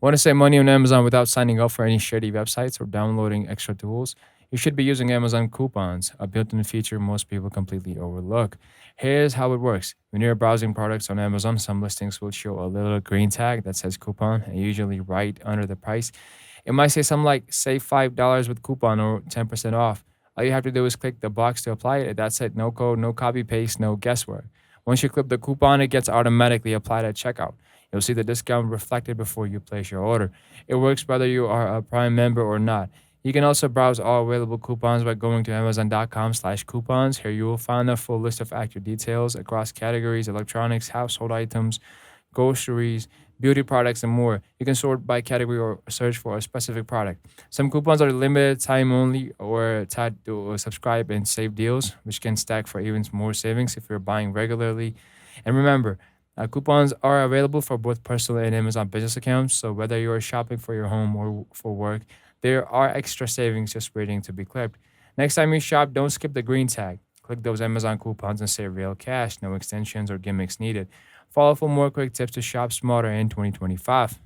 Want to save money on Amazon without signing up for any shady websites or downloading extra tools? You should be using Amazon coupons, a built in feature most people completely overlook. Here's how it works. When you're browsing products on Amazon, some listings will show a little green tag that says coupon, and usually right under the price. It might say something like save $5 with coupon or 10% off. All you have to do is click the box to apply it. That's it. No code, no copy paste, no guesswork. Once you click the coupon, it gets automatically applied at checkout. You'll see the discount reflected before you place your order. It works whether you are a Prime member or not. You can also browse all available coupons by going to amazon.com/coupons. Here you will find a full list of active details across categories, electronics, household items, groceries, beauty products, and more. You can sort by category or search for a specific product. Some coupons are limited time only or tied to subscribe and save deals, which can stack for even more savings if you're buying regularly. And remember, coupons are available for both personal and Amazon business accounts. So whether you're shopping for your home or for work, there are extra savings just waiting to be clipped. Next time you shop, don't skip the green tag. Click those Amazon coupons and save real cash, no extensions or gimmicks needed. Follow for more quick tips to shop smarter in 2025.